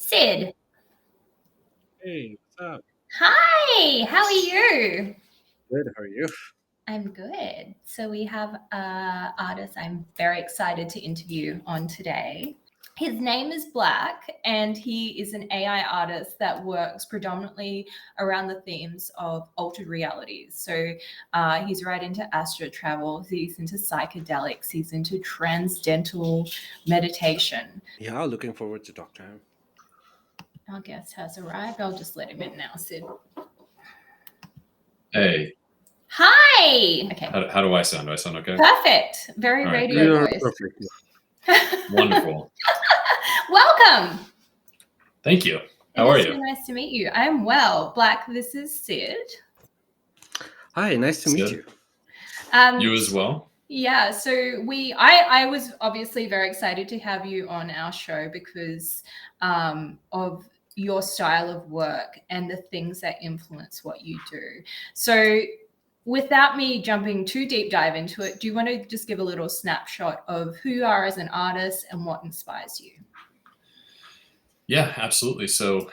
Syd. Hey, what's up? Hi, how are you? Good, how are you? I'm good. So we have an artist I'm very excited to interview on today. His name is Blac, and he is an AI artist that works predominantly around the themes of altered realities. So he's right into astral travel, he's into psychedelics, he's into transcendental meditation. Yeah, looking forward to talk to him. Our guest has arrived. I'll just let him in now, Syd. Hey, Hi. Okay. how do I sound? Do I sound okay? Perfect. Very All right, radio You're voice. perfect. Wonderful. Welcome. Thank you. How are It is you? so nice to meet you. I am well. Blac, this is Syd. Hi, nice to meet Sid? you. You as well? Yeah, so I was obviously very excited to have you on our show because of your style of work and the things that influence what you do. So without me jumping too deep dive into it, do you want to just give a little snapshot of who you are as an artist and what inspires you? Yeah, absolutely. So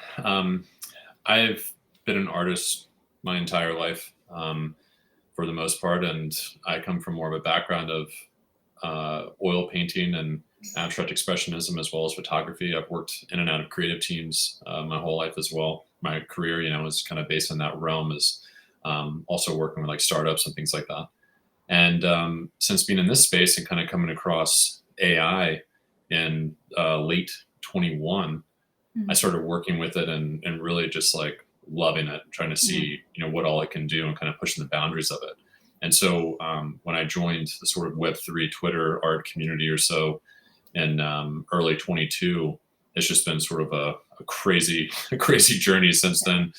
I've been an artist my entire life for the most part, and I come from more of a background of oil painting and abstract expressionism as well as photography. I've worked in and out of creative teams my whole life as well. My career, is kind of based in that realm, is also working with like startups and things like that. And since being in this space and kind of coming across AI in late 21, I started working with it and really just like loving it, trying to see, what all it can do and kind of pushing the boundaries of it. And so when I joined the sort of Web3 Twitter art community or so in early 22, it's just been sort of a crazy journey since then,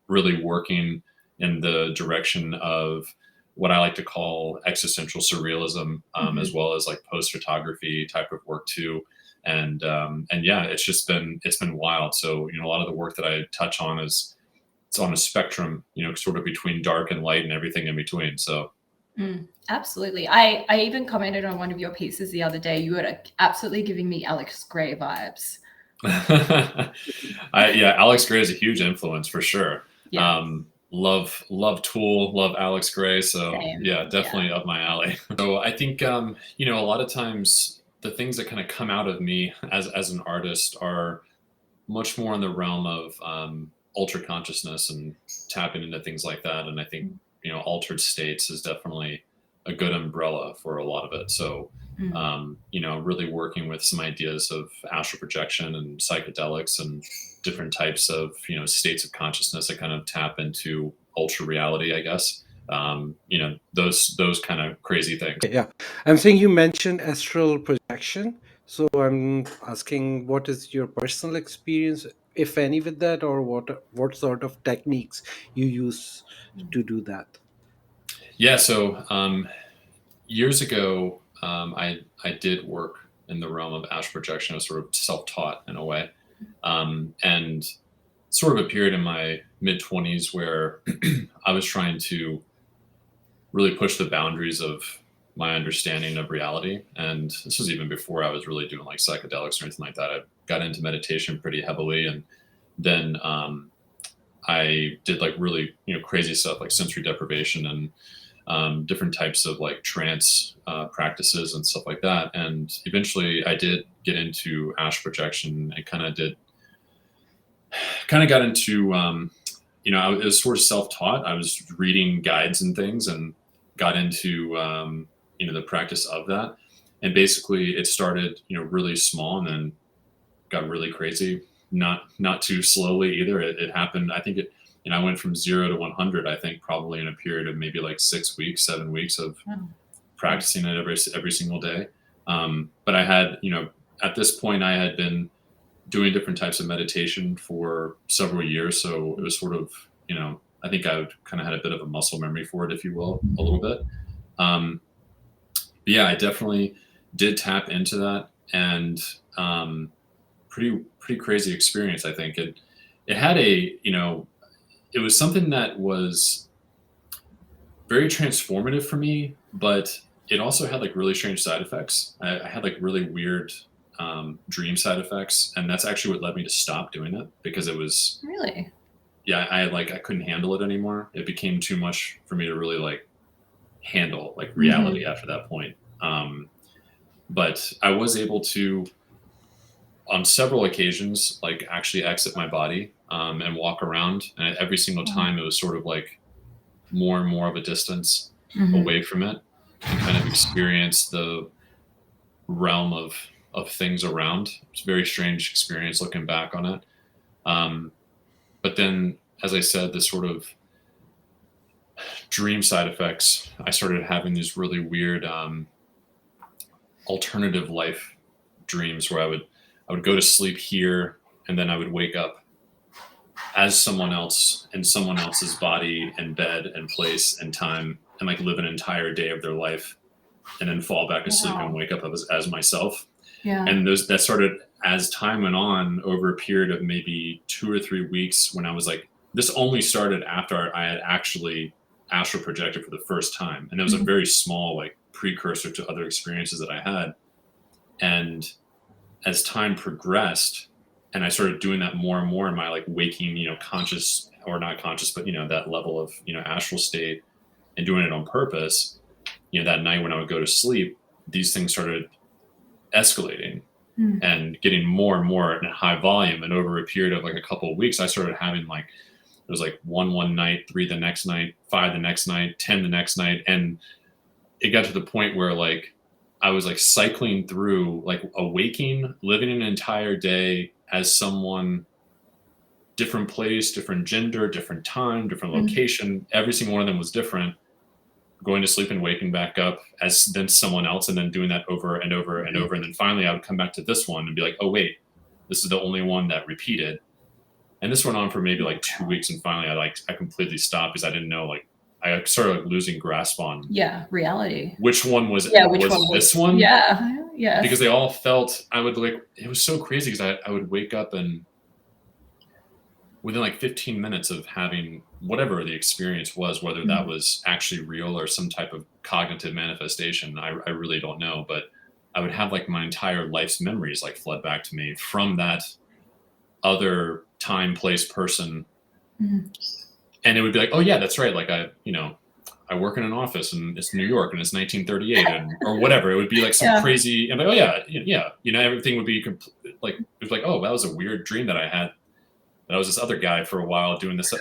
really working in the direction of what I like to call existential surrealism, as well as like post photography type of work too. And yeah, it's been wild. So a lot of the work that I touch on it's on a spectrum, sort of between dark and light and everything in between. So absolutely. I even commented on one of your pieces the other day. You were absolutely giving me Alex Gray vibes. Alex Gray is a huge influence for sure. Yeah. Love Tool, love Alex Gray. So Same. yeah, definitely up my alley. So I think, a lot of times the things that kind of come out of me as an artist are much more in the realm of ultra consciousness and tapping into things like that. And I think, altered states is definitely a good umbrella for a lot of it. So, really working with some ideas of astral projection and psychedelics and different types of, states of consciousness that kind of tap into ultra reality, I guess. Those kind of crazy things. Yeah, I'm saying you mentioned astral projection. So I'm asking, what is your personal experience, if any, with that, or what sort of techniques you use to do that? Yeah. So years ago, I did work in the realm of astral projection. I was sort of self-taught in a way, and sort of a period in my mid-20s where I was trying to really push the boundaries of my understanding of reality. And this was even before I was really doing like psychedelics or anything like that. I got into meditation pretty heavily, and then I did like really crazy stuff like sensory deprivation and different types of like trance practices and stuff like that. And eventually I did get into astral projection and kind of got into, I was sort of self-taught. I was reading guides and things and got into, the practice of that. And basically it started, really small and then got really crazy, not too slowly either. It happened. I think I went from 0 to 100, I think probably in a period of maybe like 6 weeks, 7 weeks of practicing it every single day. But I had, at this point I had been doing different types of meditation for several years. So it was sort of, I think I kind of had a bit of a muscle memory for it, if you will, a little bit. But yeah, I definitely did tap into that, and pretty crazy experience. I think it had it was something that was very transformative for me, but it also had like really strange side effects. I had like really weird dream side effects, and that's actually what led me to stop doing it, because it was Really? I couldn't handle it anymore. It became too much for me to really like handle like reality after that point. But I was able to, on several occasions, like actually exit my body and walk around. And every single time, it was sort of like more and more of a distance away from it, and kind of experience the realm of things around. It's a very strange experience looking back on it. But then, as I said, the sort of dream side effects, I started having these really weird alternative life dreams where I would go to sleep here, and then I would wake up as someone else in someone else's body and bed and place and time, and like live an entire day of their life, and then fall back asleep and wake up as myself. Yeah. And that started as time went on over a period of maybe 2 or 3 weeks, when I was like, this only started after I had actually astral projected for the first time. And it was a very small like precursor to other experiences that I had. And as time progressed, and I started doing that more and more in my like waking, conscious or not conscious, but that level of, astral state, and doing it on purpose, that night when I would go to sleep, these things started escalating and getting more and more in high volume. And over a period of like a couple of weeks, I started having like, it was like one night, 3 the next night, 5 the next night, 10 the next night. And it got to the point where like I was like cycling through, like awaking, living an entire day as someone, different place, different gender, different time, different location. Every single one of them was different. Going to sleep and waking back up as then someone else, and then doing that over and over and over. And then finally I would come back to this one and be like, oh wait, this is the only one that repeated. And this went on for maybe like 2 weeks. And finally I completely stopped, because I didn't know, like I started like losing grasp on reality. Which one was this one? Yeah. Because they all felt, I would like, it was so crazy, because I would wake up and within like 15 minutes of having whatever the experience was, whether that was actually real or some type of cognitive manifestation, I really don't know. But I would have like my entire life's memories like flood back to me from that other time, place, person. And it would be like, oh yeah, that's right. Like I work in an office and it's New York and it's 1938 or whatever. It would be like some crazy, and like, oh yeah, everything would be like, it was like, oh, that was a weird dream that I had. That I was this other guy for a while doing this, I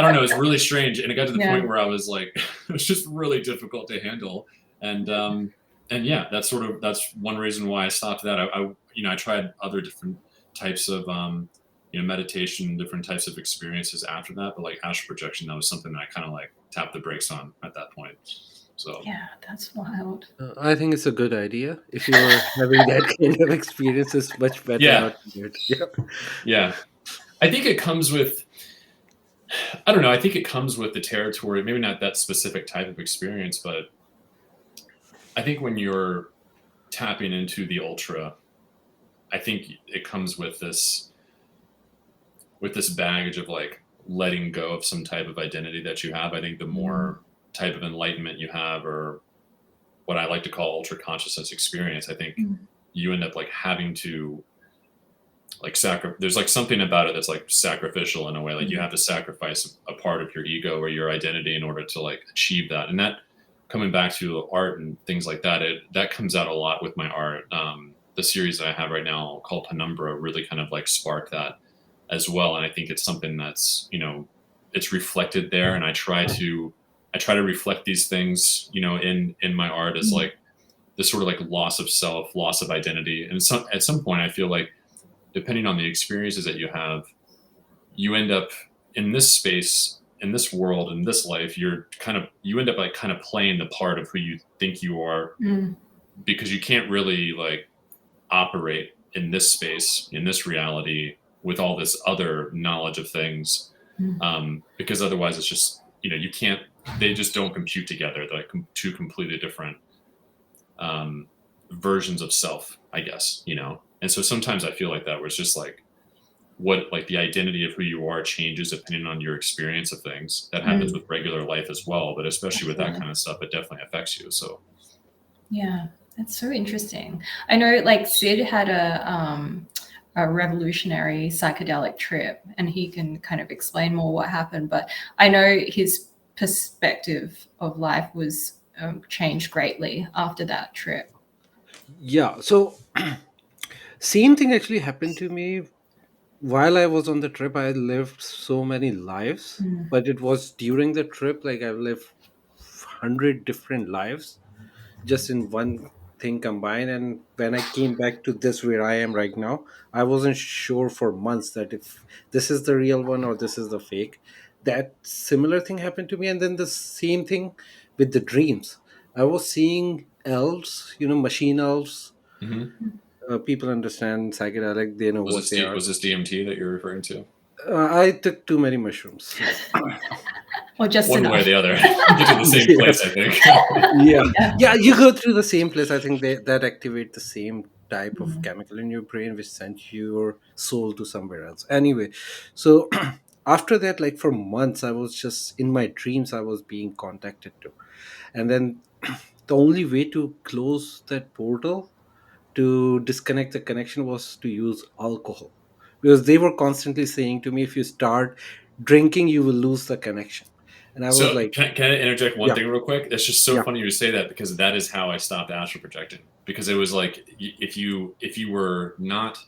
don't know. It was really strange. And it got to the point where I was like, it was just really difficult to handle. And yeah, that's one reason why I stopped that. I tried other different types of, meditation, different types of experiences after that. But like astral projection, that was something that I kind of like tapped the brakes on at that point. So yeah, that's wild. I think it's a good idea. If you're having that kind of experience, it's much better not to do it. Yeah. I think it comes with, I don't know, I think it comes with the territory, maybe not that specific type of experience, but I think when you're tapping into the ultra, I think it comes with this baggage of like letting go of some type of identity that you have. I think the more type of enlightenment you have, or what I like to call ultra consciousness experience, I think you end up like having to like there's like something about it that's like sacrificial in a way. Like you have to sacrifice a part of your ego or your identity in order to like achieve that. And that, coming back to art and things like that, that comes out a lot with my art. The series that I have right now called Pənʌmbrə really kind of like sparked that as well. And I think it's something that's, it's reflected there. And I try to reflect these things, in my art as like this sort of like loss of self, loss of identity. And at some point I feel like, depending on the experiences that you have, you end up in this space, in this world, in this life, you end up like kind of playing the part of who you think you are, because you can't really like operate in this space, in this reality, with all this other knowledge of things, because otherwise it's just, you can't, they just don't compute together. They're like two completely different versions of self, I guess, And so sometimes I feel like that, where it's just like the identity of who you are changes depending on your experience of things. That happens with regular life as well, but especially with that kind of stuff, it definitely affects you. So yeah, That's so interesting. I know, like, Syd had a revolutionary psychedelic trip, and he can kind of explain more what happened. But I know his perspective of life was changed greatly after that trip. Yeah. So same thing actually happened to me while I was on the trip. I lived so many lives, Mm. but it was during the trip, like I've lived 100 different lives just in one thing combined. And when I came back to this where I am right now, I wasn't sure for months that if this is the real one or this is the fake. That similar thing happened to me. And then the same thing with the dreams. I was seeing elves, machine elves. Hmm. People understand psychedelic, they know what they are. Was this DMT that you're referring to? I took too many mushrooms, so Or just One way or enough. the other. Get to the same place, I think. yeah, Yeah. yeah. You go through the same place. I think that activate the same type of Mm. chemical in your brain, which sent your soul to somewhere else. Anyway, so after that, like for months, I was just in my dreams. I was being contacted to, and then the only way to close that portal, to disconnect the connection, was to use alcohol, because they were constantly saying to me, if you start drinking you will lose the connection. And I was So like, can I interject one yeah, thing real quick? It's just so yeah, funny you say that, because that is how I stopped astral projecting. Because it was like, if you were not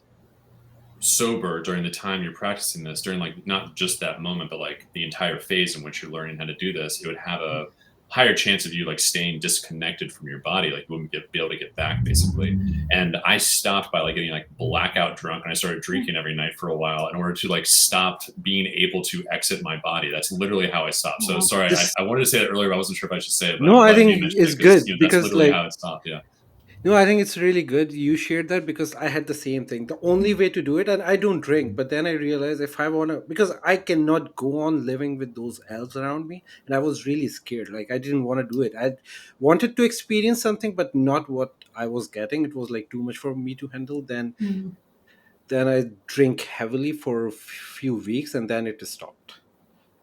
sober during the time you're practicing this, during like not just that moment, but like the entire phase in which you're learning how to do this, it would have a higher chance of you like staying disconnected from your body. Like you wouldn't be able to get back, basically. And I stopped by like getting like blackout drunk, and I started drinking every night for a while in order to like stop being able to exit my body. That's literally how I stopped. So Wow. sorry, this I wanted to say that earlier, but I wasn't sure if I should say it, but no, I'm I glad think you mentioned it's it, because good that's because, literally like, how it stopped. Yeah. no, I think it's really good you shared that, because I had the same thing. The only way to do it, and I don't drink, but then I realized if I want to, because I cannot go on living with those elves around me, and I was really scared. Like I didn't want to do it. I wanted to experience something, but not what I was getting. It was like too much for me to handle. Mm. Then I drink heavily for a few weeks, and then it stopped.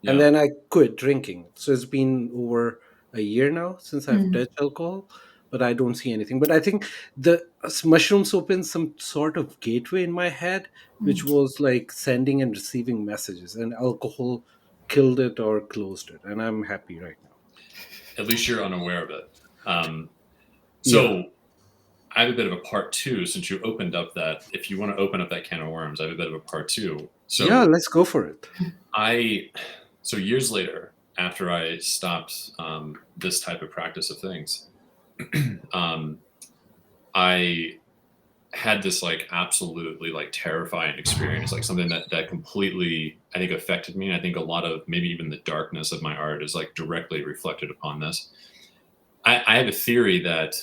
And Yeah. then I quit drinking. So it's been over a year now since I've Mm. touched alcohol, but I don't see anything. But I think the mushrooms opened some sort of gateway in my head, which Mm. was like sending and receiving messages, and alcohol killed it or closed it. And I'm happy right now. At least you're unaware of it. Um, Yeah. so I have a bit of a part two, since you opened up that. If you want to open up that can of worms, I have a bit of a part two. Yeah, So let's go for it. I, so years later, after I stopped this type of practice of things, um, I had this like absolutely like terrifying experience, like something that completely, I think, affected me. And I think a lot of maybe even the darkness of my art is like directly reflected upon this. I have a theory that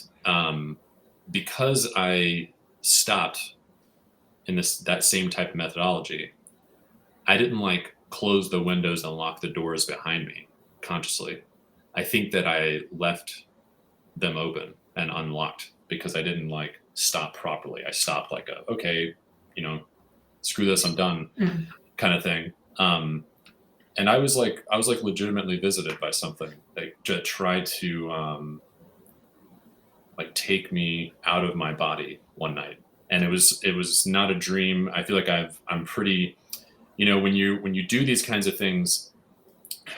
because I stopped in that same type of methodology, I didn't like close the windows and lock the doors behind me consciously. I think that I left them open and unlocked because I didn't like stop properly. I stopped like a, okay, you know, screw this, I'm done, Mm. kind of thing. And I was like legitimately visited by something that tried to like take me out of my body one night. And it was not a dream. I feel like I'm pretty, when you do these kinds of things,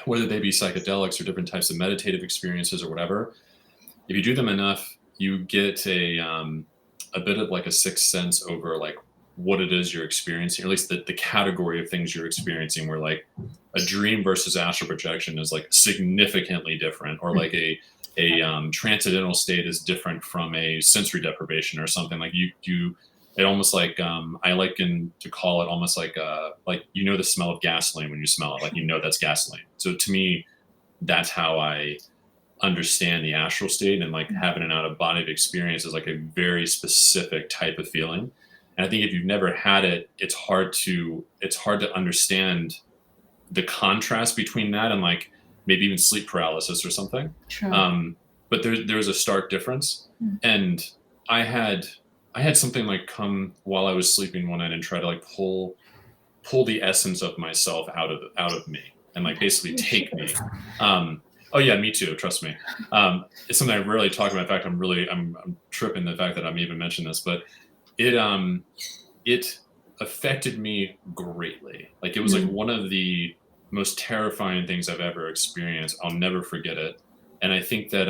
whether they be psychedelics or different types of meditative experiences or whatever, if you do them enough, you get a bit of like a sixth sense over like what it is you're experiencing, or at least the category of things you're experiencing, where like a dream versus astral projection is like significantly different, or like a transcendental state is different from a sensory deprivation or something. Like you it almost like I liken to call it almost like the smell of gasoline when you smell it, like that's gasoline. So to me, that's how I understand the astral state, and like having an out of body experience is like a very specific type of feeling. And I think if you've never had it, it's hard to understand the contrast between that and like maybe even sleep paralysis or something. Sure. But there's a stark difference. Mm. And I had something like come while I was sleeping one night and try to like pull the essence of myself out of me, and like basically take me. Oh yeah, me too. Trust me. It's something I rarely talk about. In fact, I'm tripping the fact that I'm even mentioning this, but it affected me greatly. Like it was like one of the most terrifying things I've ever experienced. I'll never forget it. And I think that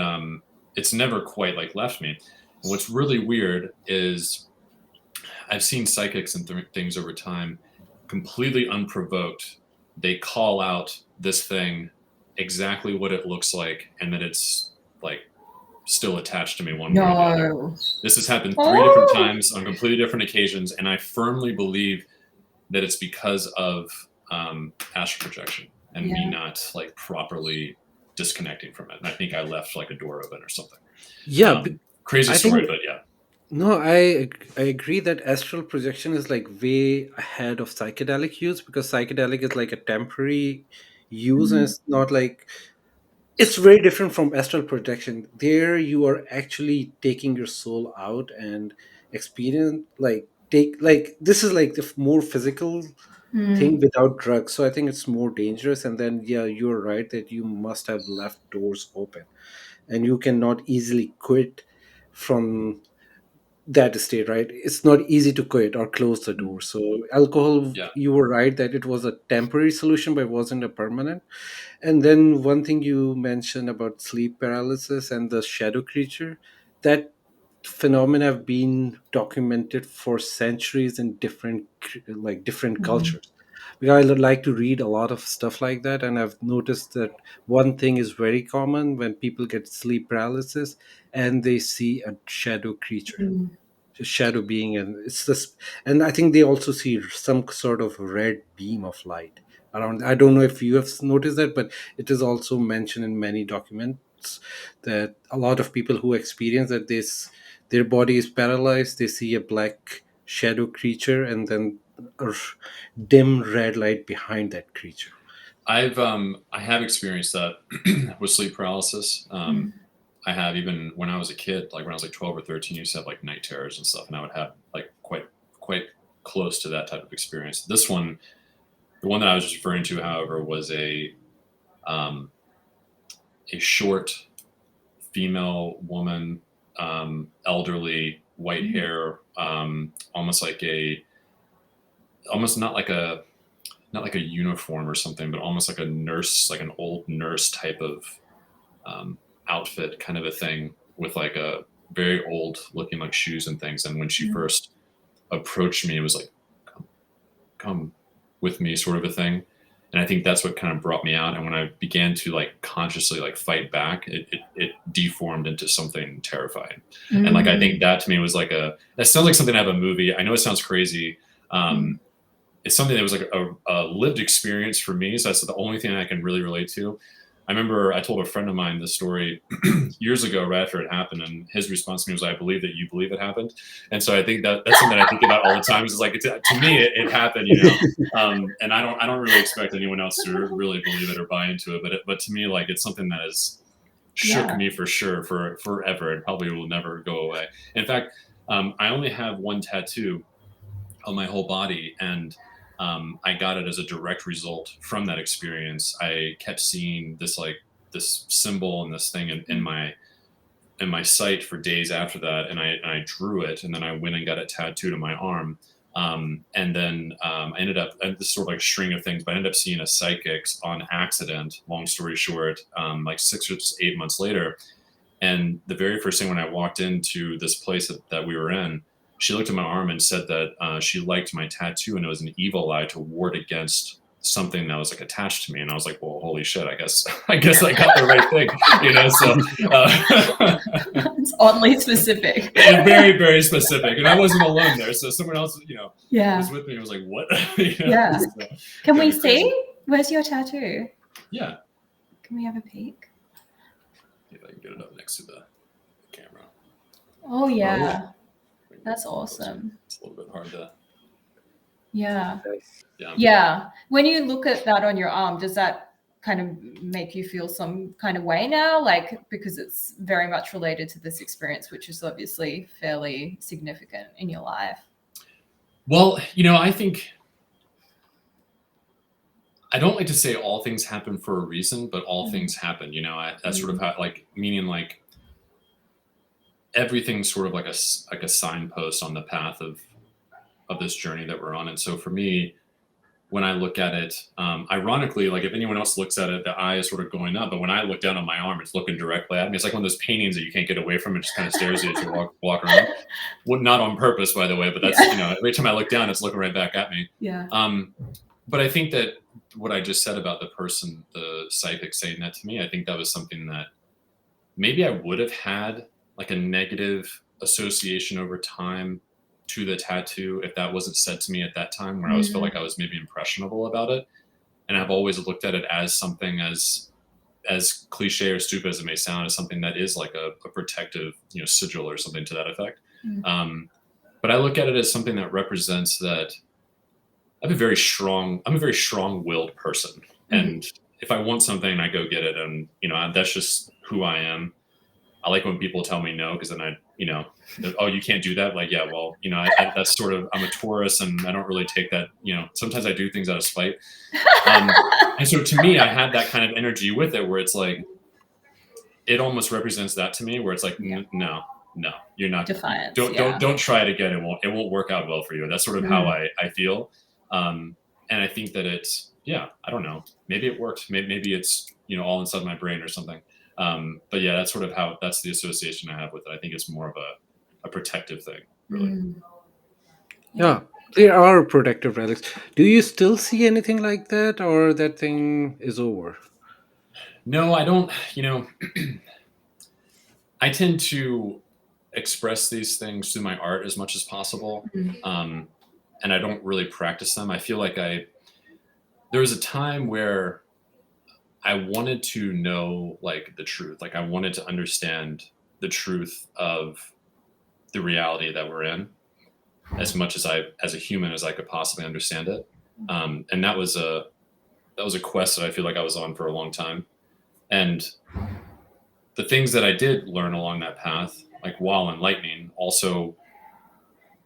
it's never quite like left me. And what's really weird is I've seen psychics and things over time, completely unprovoked. They call out this thing, exactly what it looks like, and that it's like still attached to me one way or the other. This has happened 3 different times on completely different occasions, and I firmly believe that it's because of astral projection and me not like properly disconnecting from it. And I think I left like a door open or something. Yeah, crazy story, but yeah. No, I agree that astral projection is like way ahead of psychedelic use, because psychedelic is like a temporary use, and it's not like, it's very different from astral projection. There you are actually taking your soul out and experience, like take, like this is like the more physical thing without drugs. So I think it's more dangerous. And then yeah, you're right that you must have left doors open, and you cannot easily quit from that state, right? It's not easy to quit or close the door. So alcohol, Yeah. you were right that it was a temporary solution, but it wasn't a permanent. And then one thing you mentioned about sleep paralysis and the shadow creature, that phenomena have been documented for centuries in different cultures. Because I like to read a lot of stuff like that, and I've noticed that one thing is very common when people get sleep paralysis and they see a shadow creature, shadow being, and it's this, and I think they also see some sort of red beam of light around. I don't know if you have noticed that, but it is also mentioned in many documents that a lot of people who experience that this, their body is paralyzed, they see a black shadow creature and then a dim red light behind that creature. I have experienced that with sleep paralysis. I have, even when I was a kid, like when I was like 12 or 13, I used to have like night terrors and stuff, and I would have like quite close to that type of experience. This one, the one that I was just referring to, however, was a short female woman, elderly, white hair, almost not like a uniform or something, but almost like a nurse, like an old nurse type of outfit, kind of a thing, with like a very old looking like shoes and things. And when she first approached me, it was like, come with me, sort of a thing. And I think that's what kind of brought me out. And when I began to like consciously like fight back, it deformed into something terrifying. And like, I think that to me was like that sounds like something out of a movie. I know it sounds crazy. It's something that was like a lived experience for me. So that's the only thing I can really relate to. I remember I told a friend of mine this story years ago, right after it happened, and his response to me was, "I believe that you believe it happened." And so I think that's something that I think about all the time. Is like, to me, it happened, you know. And I don't really expect anyone else to really believe it or buy into it. But to me, like, it's something that has shook me for sure for forever, and probably will never go away. In fact, I only have one tattoo on my whole body, and I got it as a direct result from that experience. I kept seeing this symbol and this thing in my sight for days after that, and I drew it, and then I went and got it tattooed on my arm. And then I ended up, this sort of like a string of things, but I ended up seeing a psychic on accident, long story short, like 6 or 8 months later. And the very first thing when I walked into this place that we were in, she looked at my arm and said that she liked my tattoo, and it was an evil eye to ward against something that was like attached to me. And I was like, well, holy shit, I guess I got the right thing, you know. So it's oddly specific. Very, very specific. And I wasn't alone there, so someone else, you know, was with me. I was like, what? You know? Yeah. So, can we see? Where's your tattoo? Yeah. Can we have a peek? If I can get it up next to the camera. Oh yeah. That's awesome. It's a little bit hard to. Yeah. When you look at that on your arm, does that kind of make you feel some kind of way now? Like, because it's very much related to this experience, which is obviously fairly significant in your life. Well, you know, I think I don't like to say all things happen for a reason, but all things happen, you know, that's sort of how, like, meaning like everything's sort of like a signpost on the path of this journey that we're on. And so for me, when I look at it, ironically, like if anyone else looks at it, the eye is sort of going up, but when I look down on my arm, it's looking directly at me. It's like one of those paintings that you can't get away from. It just kind of stares at you as you walk around. Well, not on purpose, by the way, but that's, you know, every time I look down, it's looking right back at me. Yeah. But I think that what I just said about the person, the psychic saying that to me, I think that was something that maybe I would have had like a negative association over time to the tattoo if that wasn't said to me at that time, where I always felt like I was maybe impressionable about it. And I've always looked at it as something as cliche or stupid as it may sound, as something that is like a protective, you know, sigil or something to that effect. But I look at it as something that represents that I'm a very strong-willed person. And if I want something, I go get it. And, you know, that's just who I am. I like when people tell me no, because then I, you know, oh, you can't do that. Like, yeah, well, you know, that's sort of, I'm a Taurus and I don't really take that, you know, sometimes I do things out of spite. And so to me, I had that kind of energy with it where it's like, it almost represents that to me, where it's like, no, you're not. Defiance. Don't try it again. It won't work out well for you. That's sort of how I feel. And I think that it's, yeah, I don't know. Maybe it worked. Maybe it's, you know, all inside my brain or something. But yeah, that's sort of that's the association I have with it. I think it's more of a protective thing, really. Yeah, there are protective relics. Do you still see anything like that, or that thing is over? No, I don't, you know, I tend to express these things through my art as much as possible. And I don't really practice them. I feel like there was a time where I wanted to know like the truth. Like I wanted to understand the truth of the reality that we're in as much as as a human as I could possibly understand it. And that was a quest that I feel like I was on for a long time. And the things that I did learn along that path, like while enlightening, also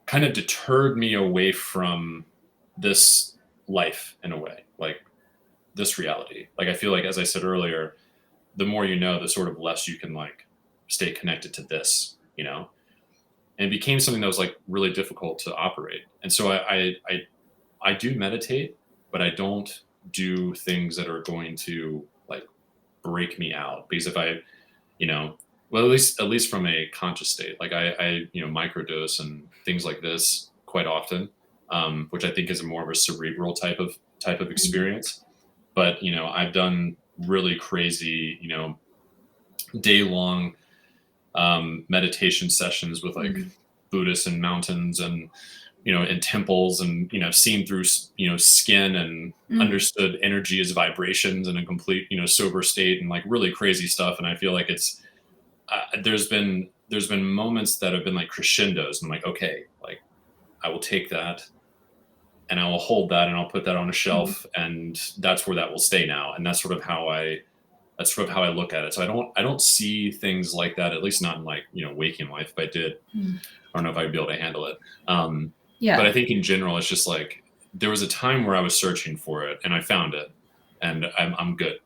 kind of deterred me away from this life in a way, like this reality. Like I feel like, as I said earlier, the more you know, the sort of less you can like stay connected to this, you know. And it became something that was like really difficult to operate. And so I do meditate, but I don't do things that are going to like break me out, because if I, you know, well, at least from a conscious state, like I you know, microdose and things like this quite often, which I think is more of a cerebral type of experience. But, you know, I've done really crazy, you know, day-long meditation sessions with like Buddhists in mountains and, you know, in temples, and, you know, seen through, you know, skin and understood energy as vibrations in a complete, you know, sober state, and like really crazy stuff. And I feel like it's, there's been moments that have been like crescendos. And I'm like, okay, like I will take that and I will hold that and I'll put that on a shelf, and that's where that will stay now. And that's sort of how I look at it. So I don't see things like that, at least not in like, you know, waking life. If I did, I don't know if I'd be able to handle it. But I think in general, it's just like, there was a time where I was searching for it and I found it, and I'm good.